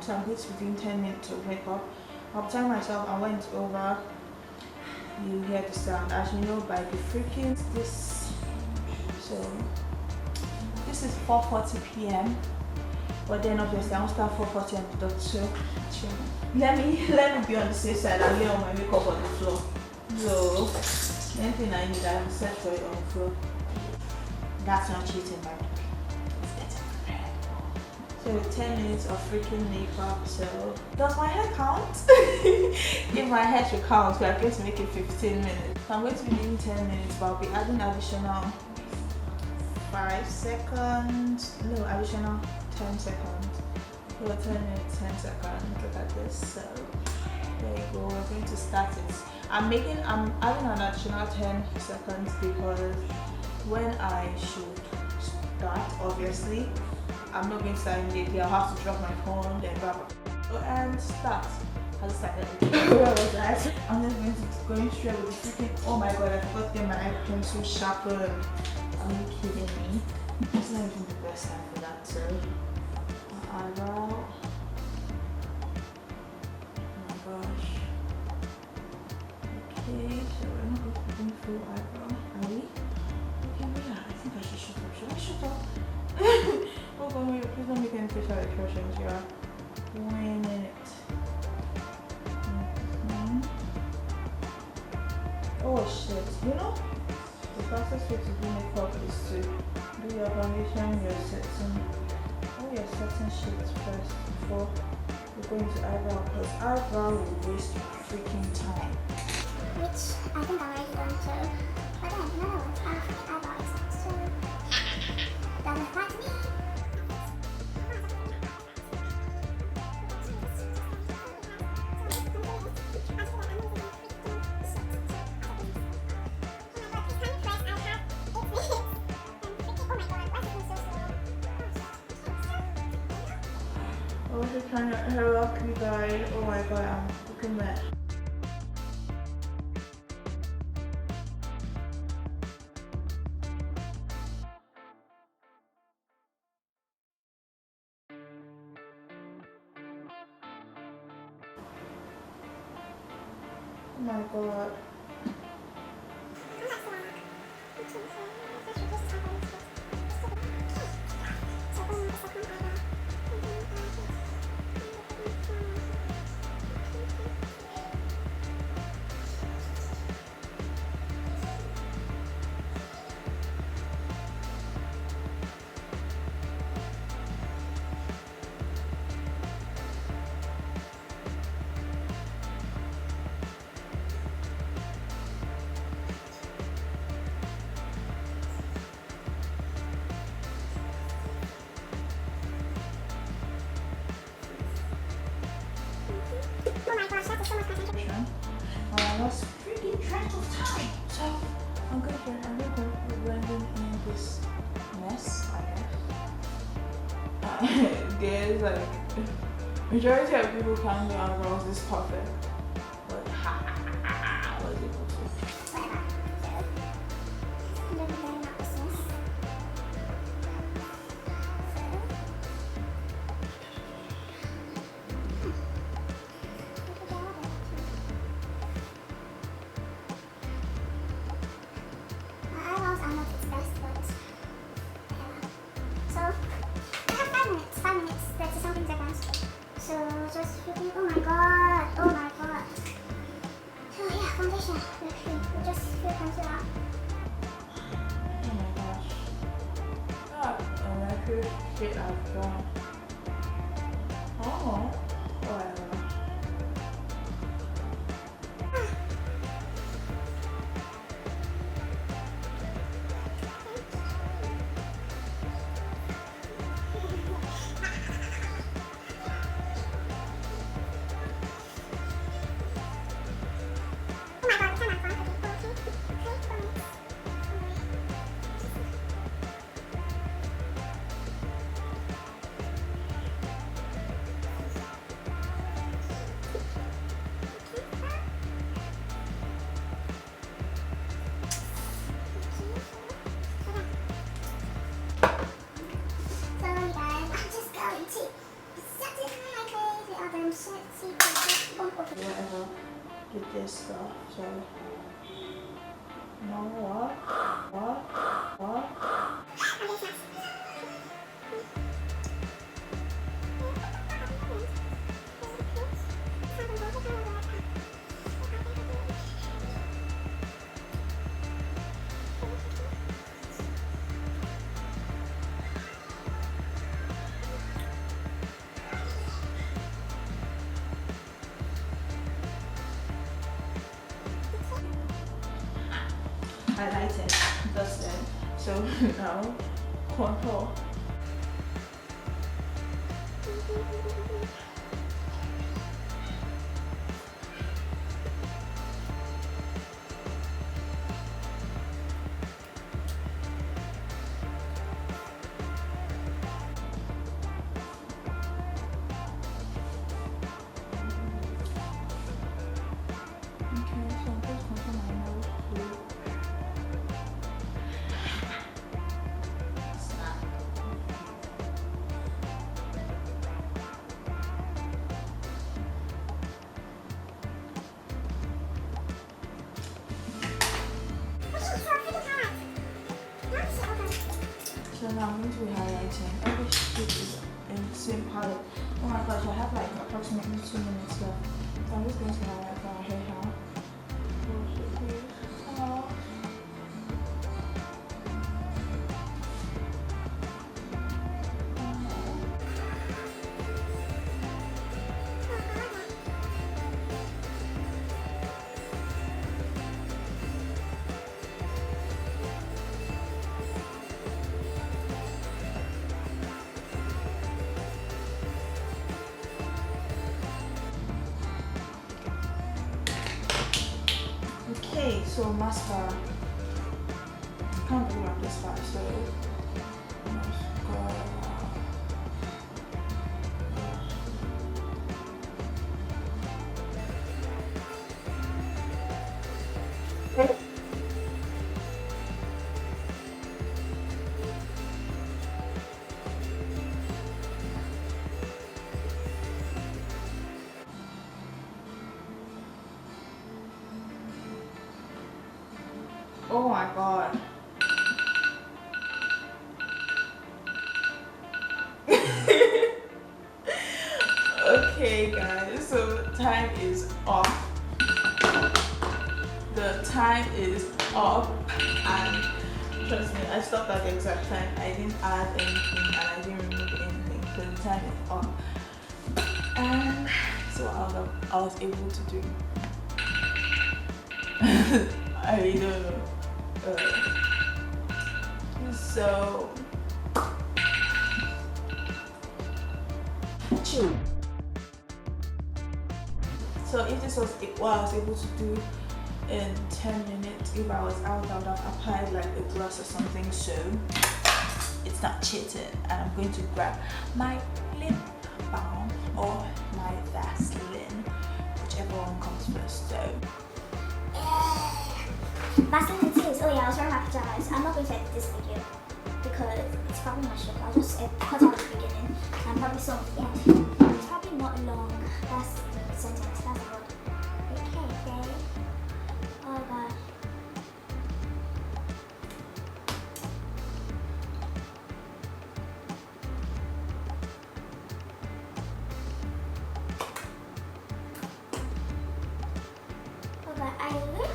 So I'm going to be doing 10 minutes of makeup. I'll time myself. I went over. You hear the sound, as you know, by the freaking this. So this is 4:40 p.m. But then obviously I won't start 4:40 on the dot. So let me be on the safe side. I'll lay all my makeup on the floor. So anything I need, I will set for it on the floor. That's not cheating, by the way. So 10 minutes of freaking makeup. So does my hair count? If my hair should count, we are going to make it 15 minutes. So I'm going to be doing 10 minutes, but I'll be adding additional 5 seconds. No, additional 10 seconds. So 10 minutes, 10 seconds. Look at this. So there you go. We're going to start it. I'm adding an additional 10 seconds because when I should start, obviously I'm not going to start immediately. I'll have to drop my phone, then grab it and start. I just started. Where was that? I'm just going straight with the freaking. Oh my god! I forgot to get my eye pencil sharpened. Are you kidding me? It's not even the best time for that. So, eyebrow. Oh my gosh. Okay, so we're not going to be doing full eyebrow, are we? Okay, yeah. I think I should shut up. Should I shut up? Oh god, wait, please don't make any facial expressions. Yeah. 1 minute. Oh shit, you know, the fastest way to do makeup is to do your foundation, your setting, all your setting shades first before you go into eyebrow, because eyebrow will waste your freaking time. Which I think I already done too. But then another one's eyebrow exams, so doesn't apply to me. I was just trying to help you guys. Oh my god, I'm looking mad. Oh my god. Oh my gosh, that is so much concentration. I lost freaking track of time. So I'm going to blending in this mess, I guess. There's like majority of people can't do eyebrows this perfect. But I was able to. Oh my god, oh my god. So yeah, foundation, we just feel concealer. Oh my gosh. Oh, I feel shit I've done. Oh, whatever. whatever with this stuff. So no what? Highlighted, dusted. So now contour. So now I'm going to be highlighting. Every sheet is in the same palette. Oh my gosh, I have like approximately 2 minutes left. So I'm just going to highlight our hair now. Okay, so mascara. Can't believe I'm this far, so mascara. Oh my god. Okay guys, so time is up. The time is up and trust me, I stopped at the exact time. I didn't add anything and I didn't remove anything, so the time is up. And so I was able to do I don't know. So if this was what I was able to do in 10 minutes, if I was out, I would have applied like a gloss or something. So it's not cheating, and I'm going to grab my lip balm or my Vaseline, whichever one comes first. So Vaseline and tears. Oh yeah, I was wearing my pajamas. I'm not going to edit this video because it's probably not short. I'll just cut out the beginning and probably some at the end. It's probably not long. That's the sentence. That's the word. Okay, babe. Oh god.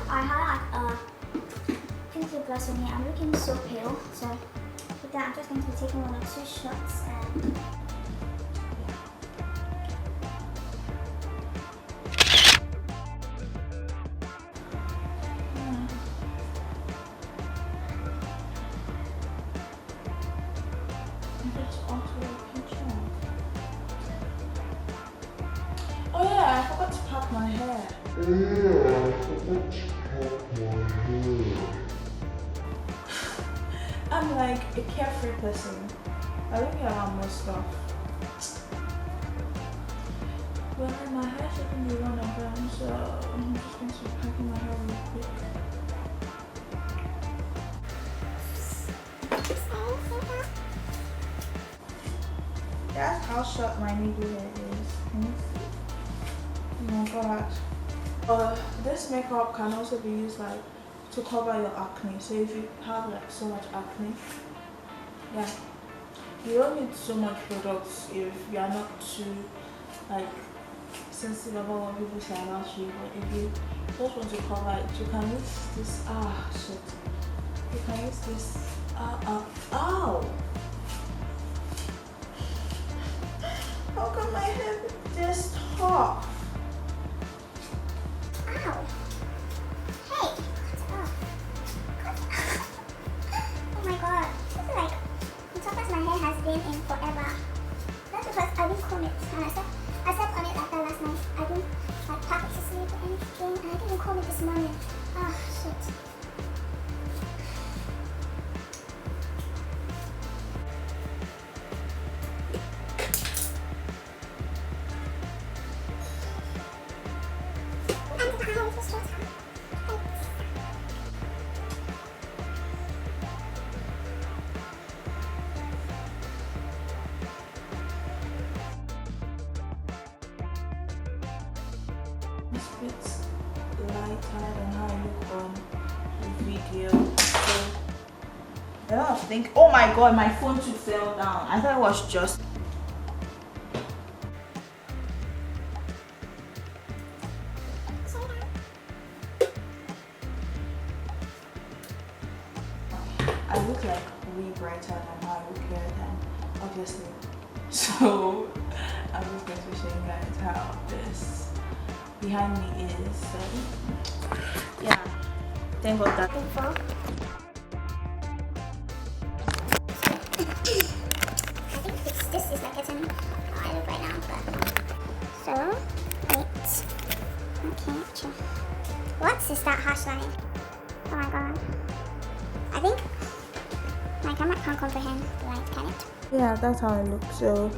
I have like a pink lip gloss on me. I'm looking so pale, so with that I'm just going to be taking 1 or 2 shots and oh yeah, I forgot to pack my hair. I'm like a carefree person. I don't care about more stuff. Well, my hair shouldn't be run around, so I'm just going to be packing my hair real quick. That's how short my needle hair is. Can you see? Oh my god. This makeup can also be used like to cover your acne. So if you have like so much acne, yeah, you don't need so much products if you are not too like sensitive about what people say about you. But if you just want to cover it, you can use this. You can use this. Ow! How come my head just hot? Ow! Hey! Oh my god. This is like the toughest my hair has been in forever. That's because I didn't comb it. And I slept on it like that last night. I didn't like pack it to sleep or anything. And I didn't comb it this morning. Ah, shit. It's a bit lighter than how I look on the video. So I don't think. Oh my god, my phone too fell down. I thought it was just. I look like way brighter than how I look here then, obviously. So I'm just going to show you guys how this behind me is. So yeah, thank God that. I think this is like getting how I look right now, but so wait. Okay, what is that hash line? Oh my god. I think my camera can't comprehend the light, can it? Yeah, that's how I look. So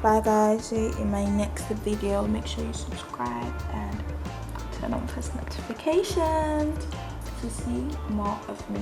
bye guys, see you in my next video. Make sure you subscribe and turn on post notifications to see more of me.